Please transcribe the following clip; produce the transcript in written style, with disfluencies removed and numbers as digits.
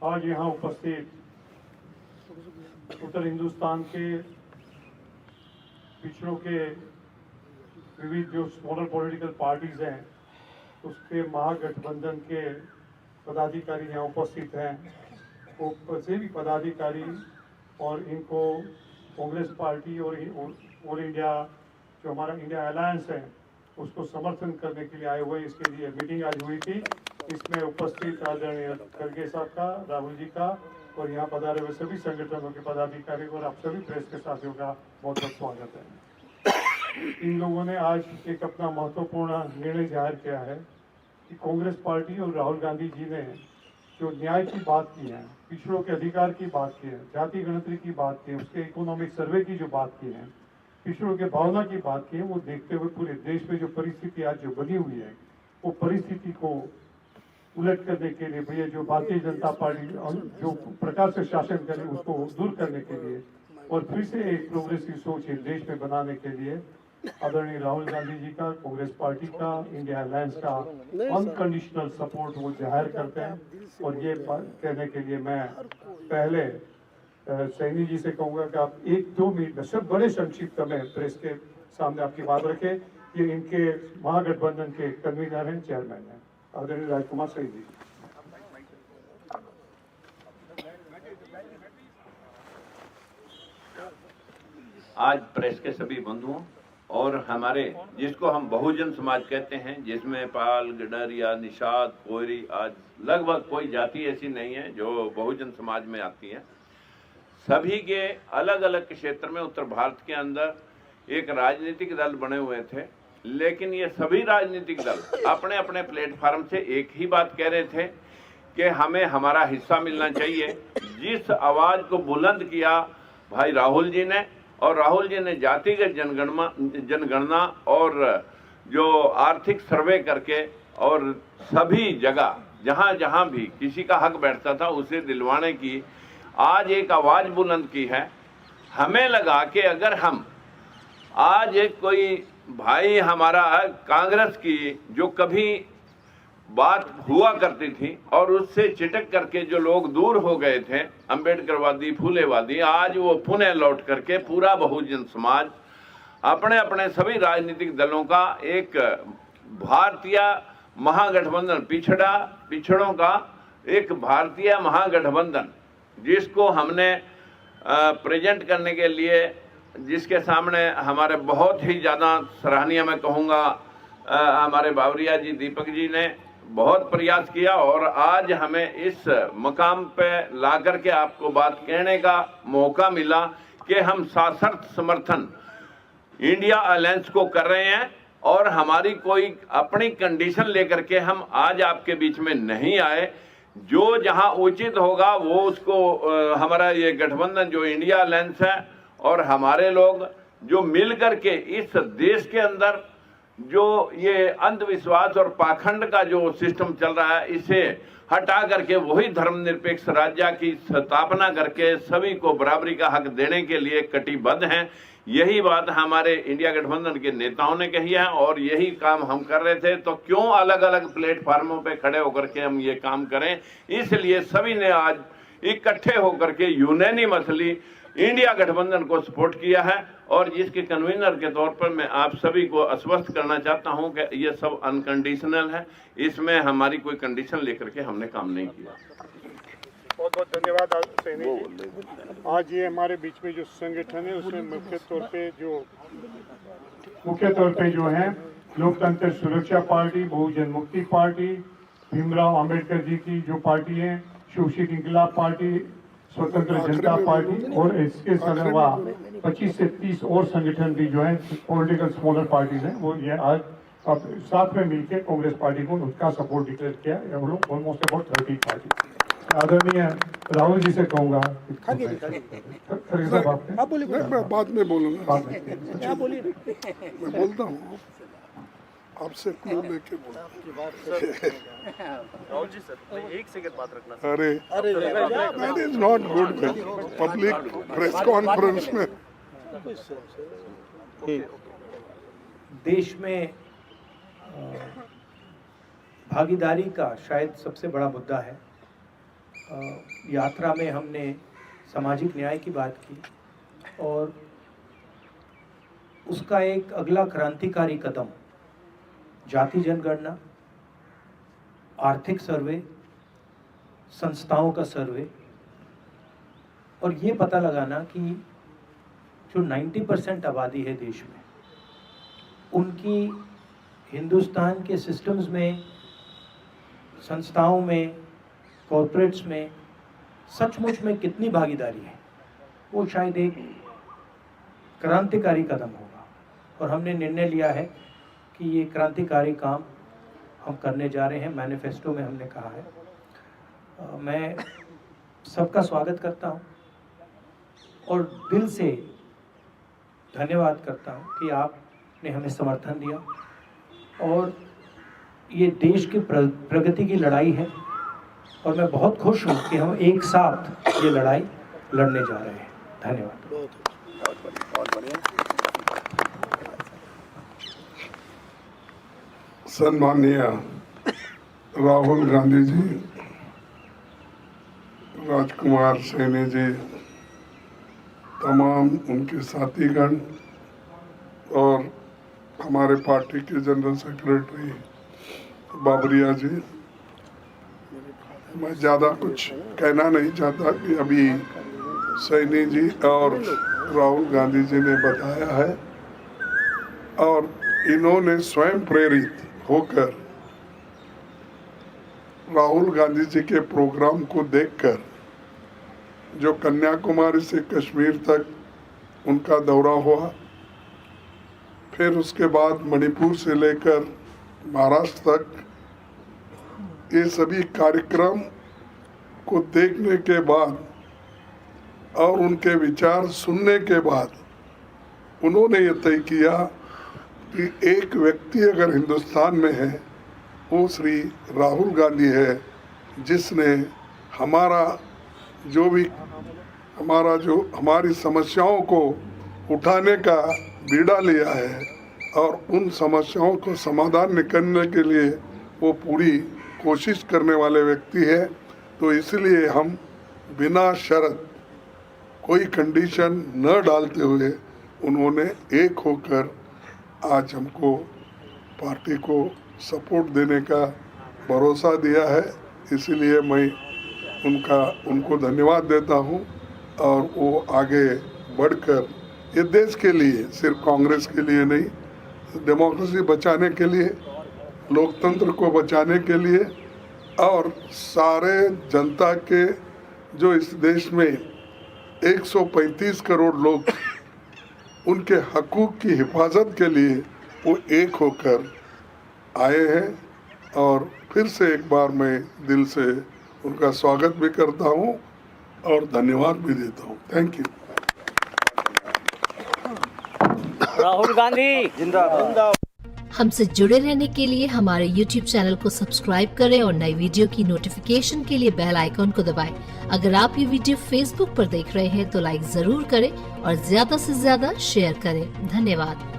आज यहाँ उपस्थित उत्तर हिंदुस्तान के पिछड़ों के विविध जो स्मॉलर पॉलिटिकल पार्टीज हैं उसके महागठबंधन के पदाधिकारी यहाँ उपस्थित हैं। वो से भी पदाधिकारी और इनको कांग्रेस पार्टी और ऑल इंडिया जो हमारा इंडिया अलायंस है उसको समर्थन करने के लिए आए हुए। इसके लिए मीटिंग आज हुई थी। इसमें उपस्थित आदरणीय खड़गे साहब का, राहुल जी का और यहाँ पधारे हुए सभी संगठनों के पदाधिकारी और आप सभी प्रेस के साथियों का बहुत बहुत स्वागत है। इन लोगों ने आज एक अपना महत्वपूर्ण निर्णय जाहिर किया है कि कांग्रेस पार्टी और राहुल गांधी जी ने जो न्याय की बात की है, पिछड़ों के अधिकार की बात की है, जाति गणतरी की बात की है, उसके इकोनॉमिक सर्वे की जो बात की है, पिछड़ों के भावना की बात की है, वो देखते हुए पूरे देश में जो परिस्थिति आज जो बनी हुई है वो परिस्थिति को उलट करने के लिए भैया जो भारतीय जनता पार्टी जो प्रकार से शासन करे उसको दूर करने के लिए और फिर से एक प्रोग्रेसिव सोच है देश में बनाने के लिए आदरणीय राहुल गांधी जी का, कांग्रेस पार्टी का, इंडिया अलायंस का अनकंडीशनल सपोर्ट वो जाहिर करते हैं। और ये कहने के लिए मैं पहले सैनी जी से कहूंगा कि आप 1-2 मिनट में सब बड़े संक्षिप्त में प्रेस के सामने आपकी बात रखें। ये इनके महागठबंधन के कन्वीनर हैं, चेयरमैन हैं, आदरणीय राजकुमार सैनी जी। आज प्रेस के सभी बंधुओं और हमारे जिसको हम बहुजन समाज कहते हैं, जिसमें पाल, गडरिया, निषाद, कोयरी, आज लगभग कोई जाति ऐसी नहीं है जो बहुजन समाज में आती है। सभी के अलग अलग क्षेत्र में उत्तर भारत के अंदर एक राजनीतिक दल बने हुए थे, लेकिन ये सभी राजनीतिक दल अपने अपने प्लेटफार्म से एक ही बात कह रहे थे कि हमें हमारा हिस्सा मिलना चाहिए। जिस आवाज को बुलंद किया भाई राहुल जी ने, और राहुल जी ने जातिगत जनगणना और जो आर्थिक सर्वे करके और सभी जगह जहां जहां भी किसी का हक बैठता था उसे दिलवाने की आज एक आवाज बुलंद की है। हमें लगा कि अगर हम आज एक कोई भाई हमारा कांग्रेस की जो कभी बात हुआ करती थी और उससे चिटक करके जो लोग दूर हो गए थे, अंबेडकरवादी, फूलेवादी, आज वो पुनः लौट करके पूरा बहुजन समाज अपने अपने सभी राजनीतिक दलों का एक भारतीय महागठबंधन, पिछड़ों का एक भारतीय महागठबंधन जिसको हमने प्रेजेंट करने के लिए, जिसके सामने हमारे बहुत ही ज़्यादा सराहनीय मैं कहूँगा हमारे बावरिया जी, दीपक जी ने बहुत प्रयास किया और आज हमें इस मकाम पे ला करके आपको बात कहने का मौका मिला कि हम सशर्त समर्थन इंडिया अलायंस को कर रहे हैं और हमारी कोई अपनी कंडीशन लेकर के हम आज आपके बीच में नहीं आए। जो जहां उचित होगा वो उसको हमारा ये गठबंधन जो इंडिया अलायंस है और हमारे लोग जो मिल करके इस देश के अंदर जो ये अंधविश्वास और पाखंड का जो सिस्टम चल रहा है इसे हटा करके वही धर्मनिरपेक्ष राज्य की स्थापना करके सभी को बराबरी का हक देने के लिए कटिबद्ध हैं। यही बात हमारे इंडिया गठबंधन के नेताओं ने कही है और यही काम हम कर रहे थे। तो क्यों अलग अलग प्लेटफार्मों पे खड़े होकर के हम ये काम करें, इसलिए सभी ने आज इकट्ठे होकर के यूनानिमसली इंडिया गठबंधन को सपोर्ट किया है। और जिसके कन्वीनर के तौर पर मैं आप सभी को आश्वस्त करना चाहता हूं कि ये सब अनकंडीशनल है, इसमें हमारी कोई कंडीशन लेकर के हमने काम नहीं किया। बहुत बहुत धन्यवाद सैनी जी। आज ये हमारे बीच में जो संगठन है उसमें मुख्य तौर पे जो है लोकतंत्र सुरक्षा पार्टी, बहुजन मुक्ति पार्टी, भीमराव अंबेडकर जी की जो पार्टी है, शोषित इंकलाब पार्टी, स्वतंत्र जनता पार्टी और इसके अलावा 25 से 30 और संगठन भी जो है पॉलिटिकल स्मॉलर पार्टीज हैं, वो ये आज अब साथ में मिलकर कांग्रेस पार्टी को उसका सपोर्ट डिक्लेयर किया। वो लोग ऑलमोस्ट अबाउट 30 पार्टी। आदरणीय राहुल जी से कहूँगा, आप बोलिए, मैं बाद में बोलूँगा, आप बोलिए, मैं बोलता हूँ आपसे क्लू लेके राहुल जी सर, मैं 1 सेकंड बात रखना। अरे that is not good public press conference में। देश में भागीदारी का शायद सबसे बड़ा मुद्दा है यात्रा में हमने सामाजिक न्याय की बात की और उसका एक अगला क्रांतिकारी कदम जाति जनगणना, आर्थिक सर्वे, संस्थाओं का सर्वे और ये पता लगाना कि जो 90% आबादी है देश में, उनकी हिंदुस्तान के सिस्टम्स में, संस्थाओं में, कॉर्पोरेट्स में सचमुच में कितनी भागीदारी है, वो शायद एक क्रांतिकारी कदम होगा। और हमने निर्णय लिया है कि ये क्रांतिकारी काम हम करने जा रहे हैं, मैनिफेस्टो में हमने कहा है। मैं सबका स्वागत करता हूँ और दिल से धन्यवाद करता हूँ कि आपने हमें समर्थन दिया और ये देश की प्रगति की लड़ाई है और मैं बहुत खुश हूँ कि हम एक साथ ये लड़ाई लड़ने जा रहे हैं। धन्यवाद। सम्माननीय राहुल गांधी जी, राजकुमार सैनी जी, तमाम उनके साथीगण और हमारे पार्टी के जनरल सेक्रेटरी बाबरिया जी, मैं ज़्यादा कुछ कहना नहीं चाहता कि अभी सैनी जी और राहुल गांधी जी ने बताया है और इन्होंने स्वयं प्रेरित होकर राहुल गांधी जी के प्रोग्राम को देखकर, जो कन्याकुमारी से कश्मीर तक उनका दौरा हुआ, फिर उसके बाद मणिपुर से लेकर महाराष्ट्र तक, ये सभी कार्यक्रम को देखने के बाद और उनके विचार सुनने के बाद उन्होंने ये तय किया कि एक व्यक्ति अगर हिंदुस्तान में है वो श्री राहुल गांधी है, जिसने हमारी समस्याओं को उठाने का बीड़ा लिया है और उन समस्याओं को समाधान निकालने के लिए वो पूरी कोशिश करने वाले व्यक्ति है। तो इसलिए हम बिना शर्त कोई कंडीशन न डालते हुए उन्होंने एक होकर आज हमको पार्टी को सपोर्ट देने का भरोसा दिया है। इसलिए मैं उनको धन्यवाद देता हूं और वो आगे बढ़कर ये देश के लिए, सिर्फ कांग्रेस के लिए नहीं, डेमोक्रेसी बचाने के लिए, लोकतंत्र को बचाने के लिए और सारे जनता के, जो इस देश में 135 करोड़ लोग, उनके हकूक़ की हिफाजत के लिए वो एक होकर आए हैं। और फिर से एक बार मैं दिल से उनका स्वागत भी करता हूं और धन्यवाद भी देता हूं। Thank you. राहुल गांधी जिंदाबाद। हमसे जुड़े रहने के लिए हमारे YouTube चैनल को सब्सक्राइब करें और नई वीडियो की नोटिफिकेशन के लिए बेल आइकॉन को दबाएं। अगर आप ये वीडियो Facebook पर देख रहे हैं तो लाइक जरूर करें और ज्यादा से ज्यादा शेयर करें। धन्यवाद।